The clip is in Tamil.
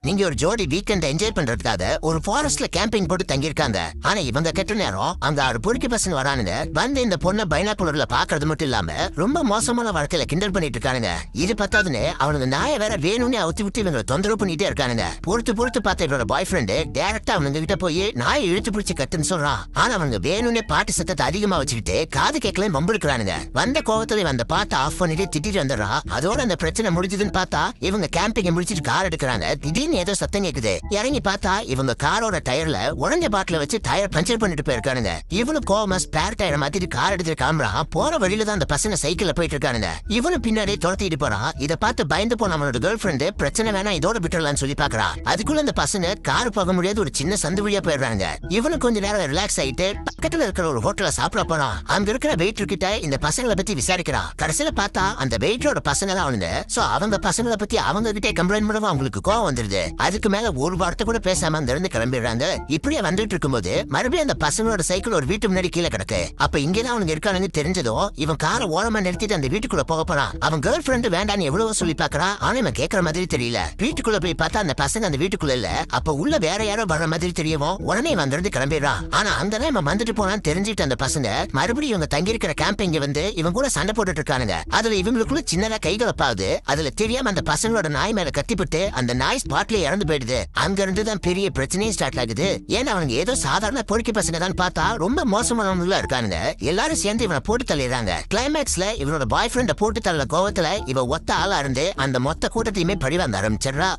நீங்க ஒரு ஜோடி வீக்கெண்ட் என்ஜாய் பண்றதுக்காக ஒரு ஃபாரஸ்ட்ல கேம்பிங் போட்டு தங்கியிருக்காங்க. ஆனா இவங்க கெட்ட நேரம் அங்க 6 பொறுக்கி பசங்க வரானுங்க. வந்து இந்த பொண்ணை பைனாக்குலர்ல பாக்குறது மட்டும் இல்லாம ரொம்ப மோசமான வாழ்க்கையில கிண்டல் பண்ணிட்டு இருக்கானுங்க. இது பத்தாதுன்னு அவனுக்கு நாயை வேற வேணும்னே அவுத்தி விட்டு இவங்க தொந்தரவு பண்ணிட்டே இருக்கானுங்க. பொறுத்து பார்த்த இவரோட பாய் ஃப்ரெண்டு டைரக்டா அவனுங்க கிட்ட போய் நாயை இழுத்து பிடிச்சு கட்டுன்னு சொல்றான். ஆனா அவனுங்க வேணும்னே பாட்டு சத்தத்தை அதிகமா வச்சுக்கிட்டு காது கேட்கல மம்புடுக்கிறானுங்க. வந்த கோவத்துல அந்த பாட்டை ஆஃப் பண்ணிட்டு திட்டிட்டு வந்துடுறான். அதோட அந்த பிரச்சனை முடிஞ்சதுன்னு பார்த்தா இவங்க கேம்பிங் முடிச்சிட்டு கார் எடுக்கிறாங்க. திடீர்னு ஏதோ சத்தம் கேக்குது. இறங்கி பார்த்தா இவங்க காரோட டயர்ல உடஞ்ச பாட்டில வச்சு டயர் பஞ்சர் பண்ணிட்டு போயிருக்கானுங்க. இவனும் கோவமா ஸ்பேர் டயரை மாத்திட்டு கார் எடுத்து காமிறான். போற வழியில தான் அந்த பசங்க சைக்கிள்ல போயிட்டு இருக்கானுங்க. இவனும் பின்னாடி துரத்திட்டு போறான். இதை பார்த்து பயந்து போன அவனோட கேர்ள் ஃபிரெண்டு பிரச்சனை வேணா இதோட விட்டுறலாம்னு சொல்லி பாக்குறான். அதுக்குள்ள அந்த பசங்க கார் போக முடியாது ஒரு சின்ன சந்து வழியா போயிடுறாங்க. இவனு கொஞ்ச நேரம் ரிலாக்ஸ் ஆயிட்டு பக்கத்துல இருக்கிற ஒரு ஹோட்டல்ல சாப்பிட போறான். அங்க இருக்கிற வெயிட்டர் கிட்ட இந்த பசங்களை பத்தி விசாரிக்கிறான். கடைசியில பார்த்தா அந்த வெயிட்டரோட பசங்க தான் அவனுங்க. சோ அவங்க பசங்களை பத்தி அவங்க கிட்டே கம்ப்ளைண்ட் பண்ணவும் அவங்களுக்கு கோவம் வந்துருது. அதுக்கு மேல ஒரு வார்த்தை கூட பேசாம அந்த இருந்து கிளம்பிடுறாங்க. இப்படியே வந்துட்டு இருக்கும்போது மறுபடியும் அந்த பசங்களோட சைக்கிள் ஒரு வீட்டு முன்னாடி கீழே கிடக்கு. அப்ப இங்கதான் அவனுங்க இருக்கானுங்க தெரிஞ்சதும் இவன் காரை ஓரமா நிறுத்திட்டு அந்த வீட்டுக்குள்ள போக போறான். அவன் கேர்ள் ஃபிரெண்ட் வேண்டான்னு எவ்வளவு சொல்லி பாக்குறான். ஆனா இவன் கேட்கற மாதிரி தெரியல. வீட்டுக்குள்ள போய் பார்த்தா அந்த பசங்க அந்த வீட்டுக்குள்ள இல்ல. அப்ப உள்ள வேற யாரோ வர்ற மாதிரி தெரியவும் உடனே வந்து இருந்து கிளம்பிடுறான். ஆனா அங்கதான் இவன் வந்துட்டு போனான்னு தெரிஞ்சுட்டு அந்த பசங்க மறுபடியும் இவங்க தங்கி இருக்கிற கேம்பிங்க வந்து இவங்க கூட சண்டை போட்டுட்டு இருக்கானுங்க. அதுல இவங்களுக்குள்ள சின்னதா கைகலப்பாகுது. அதுல தெரியாம அந்த பசங்களோட நாய் மேல கத்திப்பட்டு அந்த நாய் ஸ்பாட்லயே இறந்து போயிடுது. அங்க இருந்து தான் பெரிய பிரச்சனையும் ஸ்டார்ட் ஆகுது. ஏன்னா அவனுங்க ஏதோ சாதாரண பொறுக்கி பசங்க தான் பார்த்தா ரொம்ப மோசமானவங்களா இருக்கானுங்க. எல்லாரும் சேர்ந்து இவனை போட்டு தள்ளிடுறாங்க. கிளைமேக்ஸ்ல இவனோட பாய் ஃப்ரெண்ட போட்டு தள்ள கோவத்துல இவ ஒத்த ஆளா இருந்து அந்த மொத்த கூட்டத்தையுமே பழி வாங்க ஆரம்பிச்சிடுறா.